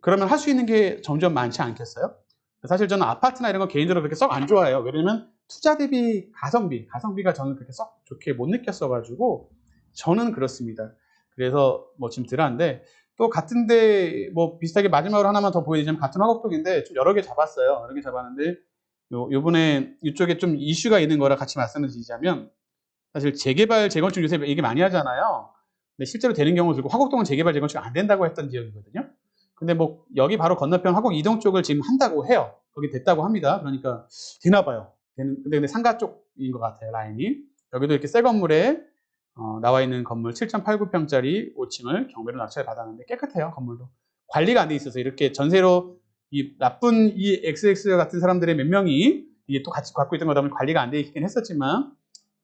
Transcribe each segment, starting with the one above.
그러면 할 수 있는 게 점점 많지 않겠어요? 사실 저는 아파트나 이런 거 개인적으로 그렇게 썩 안 좋아해요. 왜냐면 투자 대비 가성비가 저는 그렇게 썩 좋게 못 느꼈어가지고 저는 그렇습니다. 그래서 뭐 지금 들어왔는데 또 같은데 뭐 비슷하게 마지막으로 하나만 더 보여드리자면 같은 화곡동인데 좀 여러 개 잡았어요. 여러 개 잡았는데 요번에 이쪽에 좀 이슈가 있는 거라 같이 말씀을 드리자면 사실 재개발 재건축 요새 얘기 많이 하잖아요. 근데 실제로 되는 경우 들고 화곡동은 재개발 재건축 안 된다고 했던 지역이거든요. 근데 뭐 여기 바로 건너편 화곡 이동 쪽을 지금 한다고 해요. 거기 됐다고 합니다. 그러니까 되나 봐요. 근데 상가 쪽인 것 같아요. 라인이. 여기도 이렇게 새 건물에 나와 있는 건물 7.89평짜리 5층을 경매로 낙찰 받았는데 깨끗해요. 건물도. 관리가 안 돼 있어서 이렇게 전세로 이 나쁜 이 XX 같은 사람들의 몇 명이 이게 또 같이 갖고 있던 거다 보니 관리가 안 돼 있긴 했었지만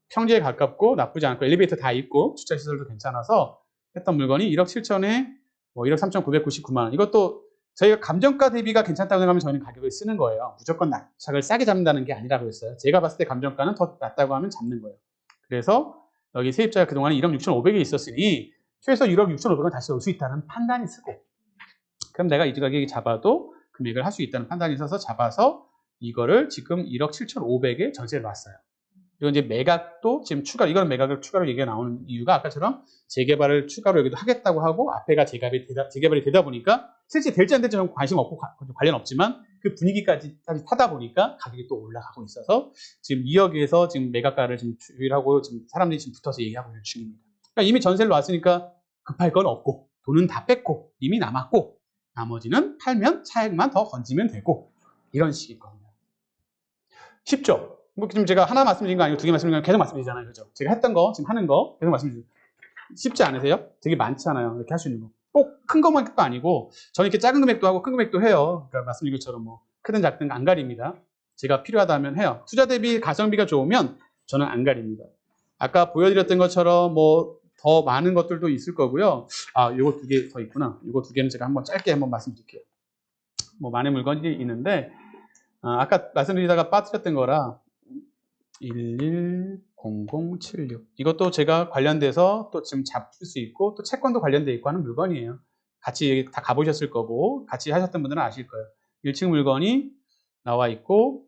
평지에 가깝고 나쁘지 않고 엘리베이터 다 있고 주차시설도 괜찮아서 했던 물건이 1억 7천에 뭐 1억 3,999만 원. 이것도 저희가 감정가 대비가 괜찮다고 생각하면 저희는 가격을 쓰는 거예요. 무조건 낙찰을 싸게 잡는다는 게 아니라고 했어요. 제가 봤을 때 감정가는 더 낮다고 하면 잡는 거예요. 그래서 여기 세입자가 그동안 1억 6,500에 있었으니 최소 1억 6,500원 다시 올 수 있다는 판단이 쓰고 그럼 내가 이 가격이 잡아도 금액을 할 수 있다는 판단이 있어서 잡아서 이거를 지금 1억 7,500에 전세를 놨어요. 그리고 이제 매각도 지금 이거는 매각을 추가로 얘기가 나오는 이유가 아까처럼 재개발을 추가로 여기도 하겠다고 하고 앞에가 재개발이 되다 보니까 실제 될지 안 될지 는 관심 없고 관련 없지만 그 분위기까지 타다 보니까 가격이 또 올라가고 있어서 지금 2억에서 지금 매각가를 지금 주의하고 지금 사람들이 지금 붙어서 얘기하고 있는 중입니다. 그러니까 이미 전세를 놨으니까 급할 건 없고 돈은 다 뺐고 이미 남았고 나머지는 팔면 차액만 더 건지면 되고 이런 식이거든요. 쉽죠? 뭐 지금 제가 하나 말씀드린 거 아니고 두 개 말씀드린 거 계속 말씀드리잖아요. 그죠? 제가 했던 거, 지금 하는 거 계속 말씀드리죠. 쉽지 않으세요? 되게 많잖아요. 이렇게 할 수 있는 거. 꼭 큰 것만도 아니고 저는 이렇게 작은 금액도 하고 큰 금액도 해요. 그러니까 말씀드린 것처럼 뭐 크든 작든 안 가립니다. 제가 필요하다면 해요. 투자 대비 가성비가 좋으면 저는 안 가립니다. 아까 보여드렸던 것처럼 뭐 더 많은 것들도 있을 거고요. 요거 두 개 더 있구나. 요거 두 개는 제가 한번 짧게 한번 말씀드릴게요. 뭐 많은 물건이 있는데 아까 말씀드리다가 빠뜨렸던 거라 110076 이것도 제가 관련돼서 또 지금 잡을 수 있고 또 채권도 관련돼 있고 하는 물건이에요. 같이 다 가보셨을 거고 같이 하셨던 분들은 아실 거예요. 1층 물건이 나와 있고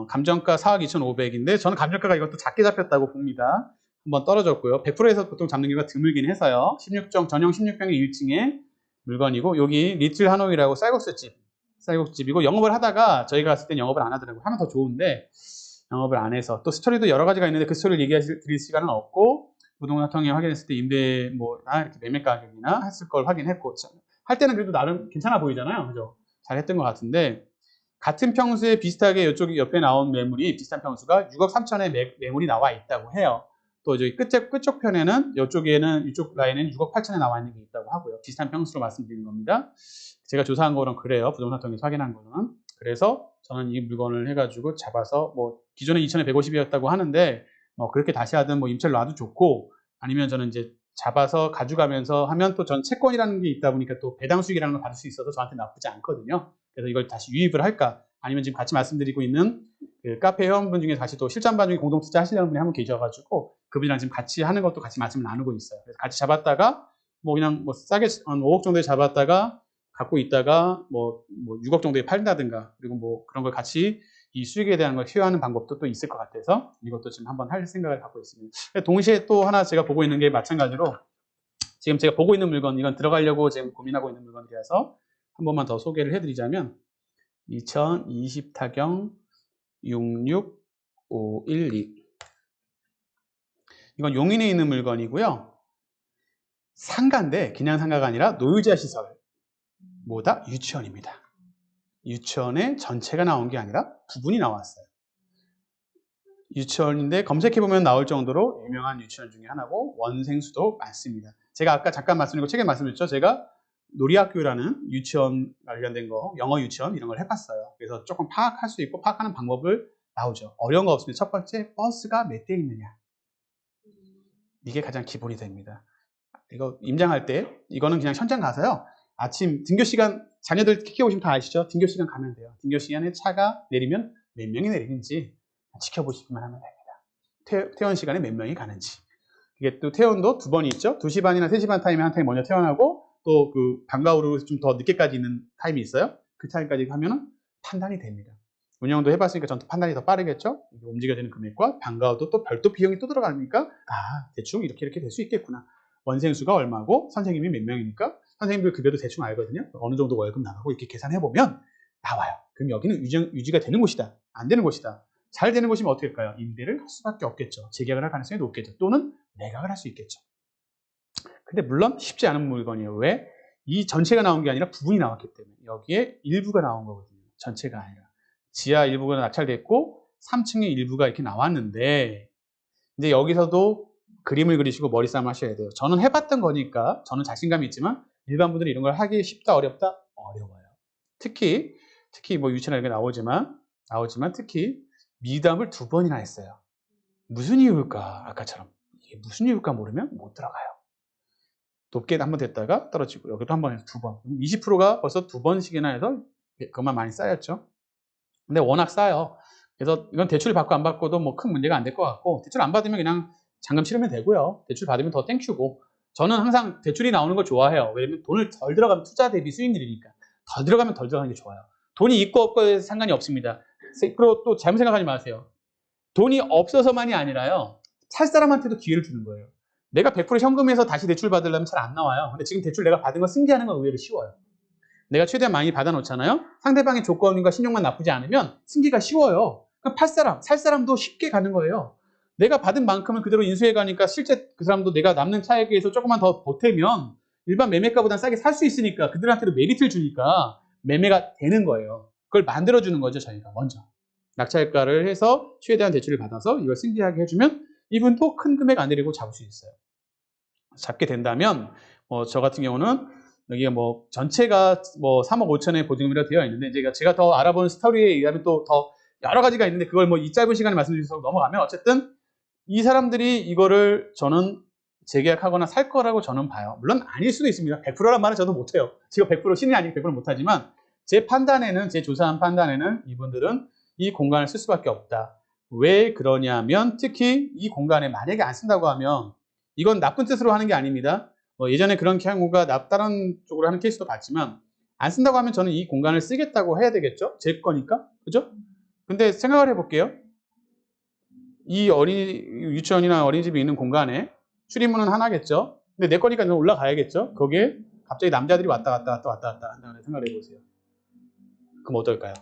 감정가 4억 2,500인데 저는 감정가가 이것도 작게 잡혔다고 봅니다. 한번 떨어졌고요. 100%에서 보통 잡는 경우가 드물긴 해서요. 전용 16평의 1층에 물건이고 여기 리틀 하노이라고 쌀국집이고 영업을 하다가 저희가 갔을 땐 영업을 안 하더라고요. 하면 더 좋은데 영업을 안 해서 또 스토리도 여러 가지가 있는데 그 스토리를 드릴 시간은 없고 부동산 통계 확인했을 때 임대 이렇게 매매 가격이나 했을 걸 확인했고 할 때는 그래도 나름 괜찮아 보이잖아요. 그죠? 잘했던 것 같은데 같은 평수에 비슷하게 이쪽 옆에 나온 매물이 비슷한 평수가 6억 3천에 매물이 나와 있다고 해요. 또 저기 끝쪽 편에는 이쪽 라인에는 6억 8천에 나와 있는 게 있다고 하고요. 비슷한 평수로 말씀드리는 겁니다. 제가 조사한 거는 그래요. 부동산 통계에서 확인한 거는. 그래서 저는 이 물건을 해가지고 잡아서 뭐 기존에 2천에 150이었다고 하는데 그렇게 다시 하든 뭐 임차를 놔도 좋고 아니면 저는 이제 잡아서 가져가면서 하면 또 전 채권이라는 게 있다 보니까 또 배당 수익이라는 걸 받을 수 있어서 저한테 나쁘지 않거든요. 그래서 이걸 다시 유입을 할까 아니면 지금 같이 말씀드리고 있는 그 카페 회원분 중에 다시 또 실전반 중에 공동 투자 하시려는 분이 한 분 계셔가지고 그분이랑 지금 같이 하는 것도 같이 말씀을 나누고 있어요. 그래서 같이 잡았다가 그냥 싸게 한 5억 정도에 잡았다가 갖고 있다가 6억 정도에 팔다든가 그리고 그런 걸 같이 이 수익에 대한 걸 회유하는 방법도 또 있을 것 같아서 이것도 지금 한번 할 생각을 갖고 있습니다. 동시에 또 하나 제가 보고 있는 게 마찬가지로 지금 제가 보고 있는 물건 이건 들어가려고 지금 고민하고 있는 물건이라서 한 번만 더 소개를 해드리자면 2020 타경 66512 이건 용인에 있는 물건이고요. 상가인데 그냥 상가가 아니라 노유자 시설 유치원입니다. 유치원에 전체가 나온 게 아니라 부분이 나왔어요. 유치원인데 검색해보면 나올 정도로 유명한 유치원 중에 하나고 원생수도 많습니다. 제가 아까 잠깐 말씀드리고 책에 말씀드렸죠. 제가 놀이학교라는 유치원 관련된 거, 영어 유치원 이런 걸 해봤어요. 그래서 조금 파악할 수 있고 파악하는 방법을 나오죠. 어려운 거 없습니다. 첫 번째, 버스가 몇 대 있느냐. 이게 가장 기본이 됩니다. 이거 임장할 때 이거는 그냥 현장 가서요. 아침 등교 시간 자녀들 키워보시면 다 아시죠? 등교 시간 가면 돼요. 등교 시간에 차가 내리면 몇 명이 내리는지 지켜보시기만 하면 됩니다. 퇴원 시간에 몇 명이 가는지. 이게 또 퇴원도 두 번이 있죠. 2시 반이나 3시 반 타임에 한 타임 먼저 퇴원하고 또 그 방과 후로 좀 더 늦게까지 있는 타임이 있어요. 그 타임까지 하면은 판단이 됩니다. 운영도 해봤으니까 전 또 판단이 더 빠르겠죠. 움직여지는 금액과 방과 후도 또 별도 비용이 또 들어가니까 대충 이렇게 될 수 있겠구나. 원생수가 얼마고 선생님이 몇 명이니까 선생님들 급여도 대충 알거든요. 어느 정도 월급 나가고 이렇게 계산해보면 나와요. 그럼 여기는 유지가 되는 곳이다. 안 되는 곳이다. 잘 되는 곳이면 어떻게 할까요? 임대를 할 수밖에 없겠죠. 재계약을 할 가능성이 높겠죠. 또는 매각을 할 수 있겠죠. 근데 물론 쉽지 않은 물건이에요. 왜? 이 전체가 나온 게 아니라 부분이 나왔기 때문에 여기에 일부가 나온 거거든요. 전체가 아니라. 지하 일부가 낙찰됐고 3층의 일부가 이렇게 나왔는데 이제 여기서도 그림을 그리시고 머리싸움 하셔야 돼요. 저는 해봤던 거니까 저는 자신감이 있지만 일반 분들이 이런 걸 하기 쉽다 어렵다? 어려워요. 특히 뭐 유치나 이렇게 나오지만 특히 미담을 2번이나 했어요. 무슨 이유일까? 아까처럼 이게 무슨 이유일까 모르면 못 들어가요. 높게 한번 됐다가 떨어지고 여기도 한 번 해서 2번 20%가 벌써 2번씩이나 해서 그만 많이 쌓였죠. 근데 워낙 싸요. 그래서 이건 대출 받고 안 받고도 뭐 큰 문제가 안 될 것 같고 대출 안 받으면 그냥 잔금 치르면 되고요. 대출 받으면 더 땡큐고 저는 항상 대출이 나오는 걸 좋아해요. 왜냐면 돈을 덜 들어가면 투자 대비 수익률이니까 덜 들어가면 덜 들어가는 게 좋아요. 돈이 있고 없고에 상관이 없습니다. 그리고 또 잘못 생각하지 마세요. 돈이 없어서만이 아니라요. 살 사람한테도 기회를 주는 거예요. 내가 100% 현금에서 다시 대출 받으려면 잘 안 나와요. 근데 지금 대출 내가 받은 거 승계하는 건 의외로 쉬워요. 내가 최대한 많이 받아놓잖아요. 상대방의 조건과 신용만 나쁘지 않으면 승계가 쉬워요. 그럼 살 사람도 쉽게 가는 거예요. 내가 받은 만큼은 그대로 인수해 가니까 실제 그 사람도 내가 남는 차액에 비해서 조금만 더 보태면 일반 매매가보다 싸게 살 수 있으니까 그들한테도 메리트를 주니까 매매가 되는 거예요. 그걸 만들어주는 거죠, 저희가 먼저. 낙찰가를 해서 최대한 대출을 받아서 이걸 승계하게 해주면 이분도 큰 금액 안 드리고 잡을 수 있어요. 잡게 된다면 저 같은 경우는 여기가 뭐 전체가 뭐 3억 5천에 보증금이라 되어 있는데 제가 더 알아본 스토리에 의하면 또 더 여러 가지가 있는데 그걸 뭐 이 짧은 시간에 말씀드려서 넘어가면 어쨌든 이 사람들이 이거를 저는 재계약하거나 살 거라고 저는 봐요. 물론 아닐 수도 있습니다. 100%란 말은 저도 못해요. 제가 100% 신이 아니고 100% 못하지만 제 조사한 판단에는 이분들은 이 공간을 쓸 수밖에 없다. 왜 그러냐면 특히 이 공간에 만약에 안 쓴다고 하면 이건 나쁜 뜻으로 하는 게 아닙니다. 예전에 그런 경우가 다른 쪽으로 하는 케이스도 봤지만 안 쓴다고 하면 저는 이 공간을 쓰겠다고 해야 되겠죠? 제 거니까. 그죠? 근데 생각을 해볼게요. 이 유치원이나 어린이집이 있는 공간에 출입문은 하나겠죠? 근데 내 거니까 올라가야겠죠? 거기에 갑자기 남자들이 왔다 갔다 한다고 생각을 해보세요. 그럼 어떨까요?